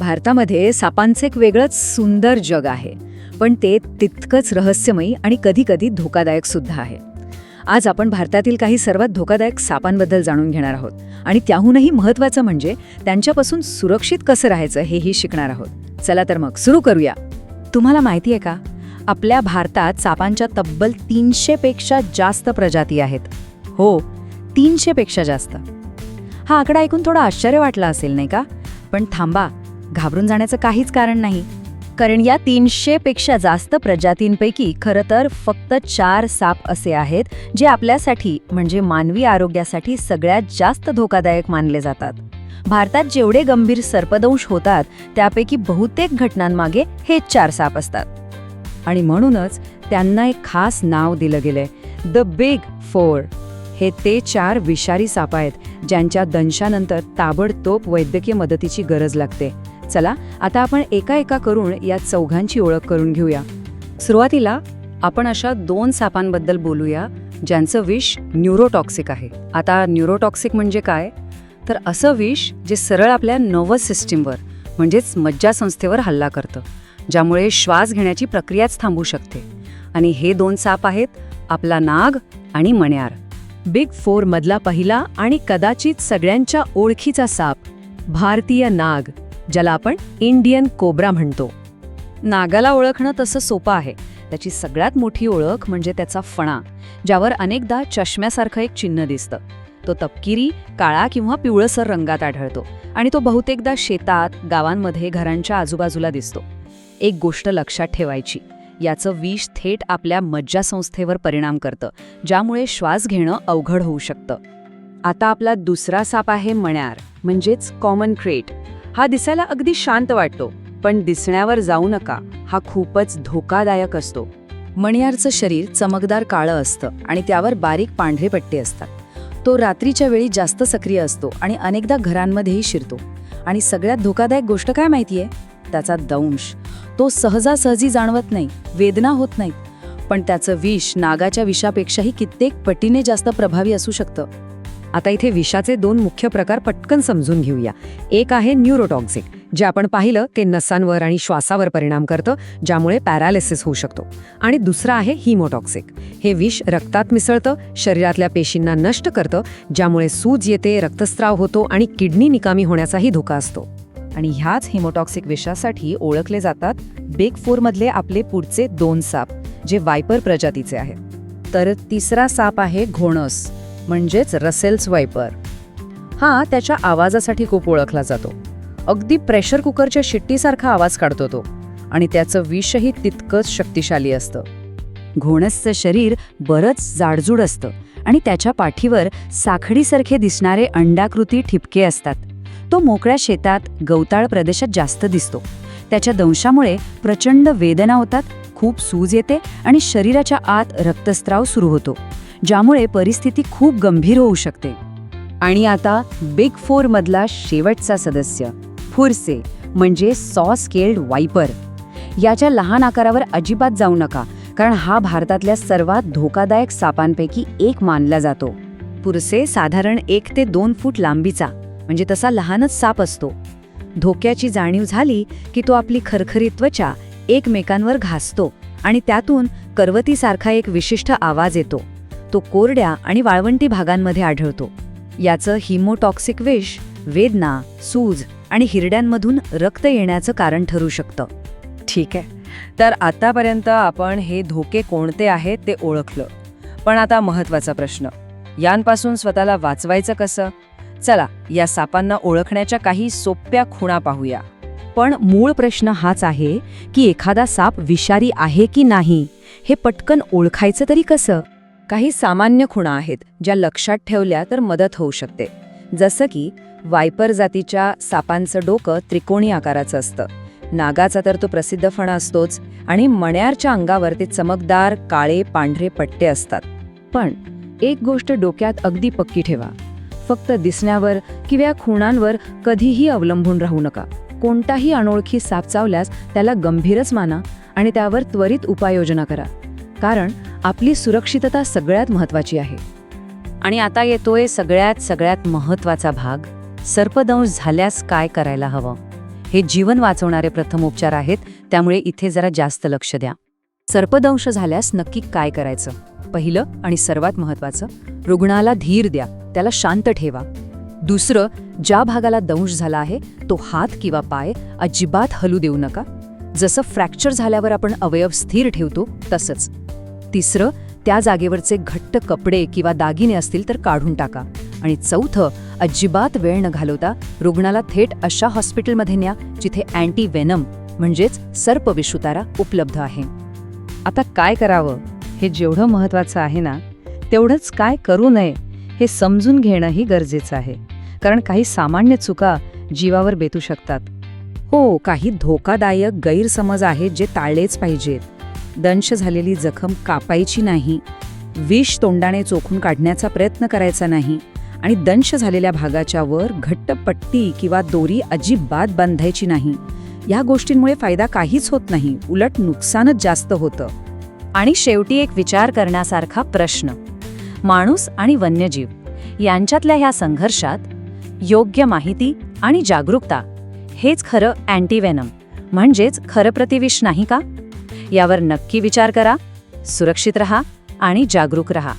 भारतामध्ये सापांचं एक वेगळंच सुंदर जग आहे, पण ते तितकंच रहस्यमयी आणि कधीकधी धोकादायक सुद्धा आहे. आज आपण भारतातील काही सर्वात धोकादायक सापांबद्दल जाणून घेणार आहोत आणि त्याहूनही महत्त्वाचं म्हणजे त्यांच्यापासून सुरक्षित कसं राहायचं हेही शिकणार आहोत. चला तर मग सुरू करूया. तुम्हाला माहिती आहे का, आपल्या भारतात सापांच्या तब्बल 300 पेक्षा जास्त प्रजाती आहेत. हो, 300 पेक्षा जास्त. हा आकडा ऐकून थोडा आश्चर्य वाटला असेल नाही का? पण थांबा, घाबरून जाण्याचं काहीच कारण नाही. कारण या 300 पेक्षा जास्त प्रजातींपैकी खरं तर फक्त 4 साप असे आहेत जे आपल्यासाठी म्हणजे मानवी आरोग्यासाठी सगळ्यात जास्त धोकादायक मानले जातात. भारतात जेवढे गंभीर सर्पदंश होतात त्यापैकी बहुतेक घटनांमागे हेच 4 साप असतात. आणि म्हणूनच त्यांना एक खास नाव दिलं गेलंय, द बिग 4. हे ते 4 विषारी साप आहेत ज्यांच्या दंशानंतर ताबडतोब वैद्यकीय मदतीची गरज लागते. चला आता आपण एका एका करून या चौघांची ओळख करून घेऊया. सुरुवातीला आपण अशा 2 सापांबद्दल बोलूया ज्यांचं विष न्यूरोटॉक्सिक आहे. आता न्यूरोटॉक्सिक म्हणजे काय? तर असं विष जे सरळ आपल्या नर्वस सिस्टीमवर म्हणजेच मज्जासंस्थेवर हल्ला करतं, ज्यामुळे श्वास घेण्याची प्रक्रियाच थांबू शकते. आणि हे 2 साप आहेत आपला नाग आणि मण्यार. बिग 4 मधला पहिला आणि कदाचित सगळ्यांच्या ओळखीचा साप भारतीय नाग, ज्याला आपण इंडियन कोब्रा म्हणतो. नागाला ओळखणं तसं सोपं आहे. त्याची सगळ्यात मोठी ओळख म्हणजे त्याचा फणा, ज्यावर अनेकदा चष्म्यासारखं एक चिन्ह दिसतं. तो तपकिरी, काळा किंवा पिवळसर रंगात आढळतो आणि तो बहुतेकदा शेतात, गावांमध्ये घरांच्या आजूबाजूला दिसतो. एक गोष्ट लक्षात ठेवायची, याचं विष थेट आपल्या मज्जासंस्थेवर परिणाम करतं, ज्यामुळे श्वास घेणं अवघड होऊ शकतं. आता आपला दुसरा साप आहे मण्यार म्हणजेच कॉमन क्रेट. हा दिसायला अगदी शांत वाटतो, पण दिसण्यावर जाऊ नका, हा खूपच धोकादायक असतो. मण्यारचं शरीर चमकदार काळं असतं आणि त्यावर बारीक पांढरे पट्टे असतात. तो रात्रीच्या वेळी जास्त सक्रिय असतो आणि अनेकदा घरांमध्येही शिरतो. आणि सगळ्यात धोकादायक गोष्ट काय माहितीये? त्याचा दंश. तो सहजासहजी जाणवत नाही, वेदना होत नाहीत, पण त्याचं विष नागाच्या विषापेक्षाही कित्येक पटीने जास्त प्रभावी असू शकतं. आता इथे विषाचे 2 मुख्य प्रकार पटकन समजून घेऊया. एक आहे न्यूरोटॉक्सिक, जे आपण पाहिलं ते नसांवर आणि श्वासावर परिणाम करतं, ज्यामुळे पॅरालिसिस होऊ शकतो. आणि दुसरं आहे हिमोटॉक्सिक. हे विष रक्तात मिसळतं, शरीरातल्या पेशींना नष्ट करतं, ज्यामुळे सूज येते, रक्तस्राव होतो आणि किडनी निकामी होण्याचाही धोका असतो. आणि ह्याच हिमोटॉक्सिक विषासाठी ओळखले जातात बिग 4 मधले आपले पुढचे 2 साप, जे वायपर प्रजातीचे आहेत. तर तिसरा साप आहे घोणस म्हणजेच रसेल्स वायपर. हा त्याच्या आवाजासाठी खूप ओळखला जातो. अगदी प्रेशर कुकरच्या शिट्टीसारखा आवाज काढतो तो, आणि त्याचं विषही तितकंच शक्तिशाली असतं. घोणसचं शरीर बरंच जाडजूड असतं आणि त्याच्या पाठीवर साखळीसारखे दिसणारे अंडाकृती ठिपके असतात. तो मोकळ्या शेतात, गवताळ प्रदेशात जास्त दिसतो. त्याच्या दंशामुळे प्रचंड वेदना होतात, खूप सूज येते आणि शरीराच्या आत रक्तस्राव सुरू होतो, ज्यामुळे परिस्थिती खूप गंभीर होऊ शकते. आणि आता बिग 4 मधला शेवटचा सदस्य फुरसे म्हणजे सॉ स्केल्ड वायपर. याच्या लहान आकारावर अजिबात जाऊ नका, कारण हा भारतातल्या सर्वात धोकादायक सापांपैकी एक मानला जातो. फुरसे साधारण 1 ते 2 फूट लांबीचा म्हणजे तसा लहानच साप असतो. धोक्याची जाणीव झाली की तो आपली खरखरीत त्वचा एकमेकांवर घासतो आणि त्यातून करवतीसारखा एक विशिष्ट आवाज येतो. तो कोरड्या आणि वाळवंटी भागांमध्ये आढळतो. याचं हिमोटॉक्सिक विष वेदना, सूज आणि हिरड्यांमधून रक्त येण्याचं कारण ठरू शकतं. ठीक आहे, तर आतापर्यंत आपण हे धोके कोणते आहेत ते ओळखलं. पण आता महत्त्वाचा प्रश्न, यांपासून स्वतःला वाचवायचं कसं? चला या सापांना ओळखण्याच्या काही सोप्या खुणा पाहूया. पण मूळ प्रश्न हाच आहे की एखादा साप विषारी आहे की नाही हे पटकन ओळखायचं तरी कसं? काही सामान्य खुणा आहेत ज्या लक्षात ठेवल्या तर मदत होऊ शकते. जसं की वायपर जातीच्या सापांचं डोकं त्रिकोणी आकाराचं असतं, नागाचा तर तो प्रसिद्ध फणा असतोच, आणि मण्यारच्या अंगावर ते चमकदार काळे पांढरे पट्टे असतात. पण एक गोष्ट डोक्यात अगदी पक्की ठेवा, फक्त दिसण्यावर किंवा खुणांवर कधीही अवलंबून राहू नका. कोणताही अनोळखी साप चावल्यास त्याला गंभीरच माना आणि त्यावर त्वरित उपाययोजना करा, कारण आपली सुरक्षितता सगळ्यात महत्त्वाची आहे. आणि आता येतोय सगळ्यात महत्त्वाचा भाग, सर्पदंश झाल्यास काय करायला हवं. हे जीवन वाचवणारे प्रथमोपचार आहेत, त्यामुळे इथे जरा जास्त लक्ष द्या. सर्पदंश झाल्यास नक्की काय करायचं? पहिलं आणि सर्वात महत्त्वाचं, रुग्णाला धीर द्या, त्याला शांत ठेवा. दुसरं, ज्या भागाला दंश झाला आहे तो हात किंवा पाय अजिबात हलू देऊ नका. जसं फ्रॅक्चर झाल्यावर आपण अवयव स्थिर ठेवतो तसंच. तिसरं, त्या जागेवरचे घट्ट कपडे किंवा दागिने असतील तर काढून टाका. आणि चौथं, अजिबात वेळ न घालवता रुग्णाला थेट अशा हॉस्पिटलमध्ये न्या जिथे अँटीव्हेनम म्हणजेच सर्पविषुतारा उपलब्ध आहे. आता काय करावं हे जेवढं महत्त्वाचं आहे ना, तेवढंच काय करू नये हे समजून घेणंही गरजेचं आहे. कारण काही सामान्य चुका जीवावर बेतू शकतात. हो, काही धोकादायक गैरसमज आहेत जे टाळलेच पाहिजेत. दंश झालेली जखम कापायची नाही, विष तोंडाने चोखून काढण्याचा प्रयत्न करायचा नाही आणि दंश झालेल्या भागाच्या वर घट्ट पट्टी किंवा दोरी अजिबात बांधायची नाही. या गोष्टींमुळे फायदा काहीच होत नाही, उलट नुकसानच जास्त होतं. आणि शेवटी एक विचार करण्यासारखा प्रश्न, माणूस आणि वन्यजीव यांच्यातल्या ह्या संघर्षात योग्य माहिती आणि जागरूकता हेच खरं अँटीव्हेनम म्हणजेच खरं प्रतिविष नाही का? यावर नक्की विचार करा. सुरक्षित रहा आणि जागरूक रहा.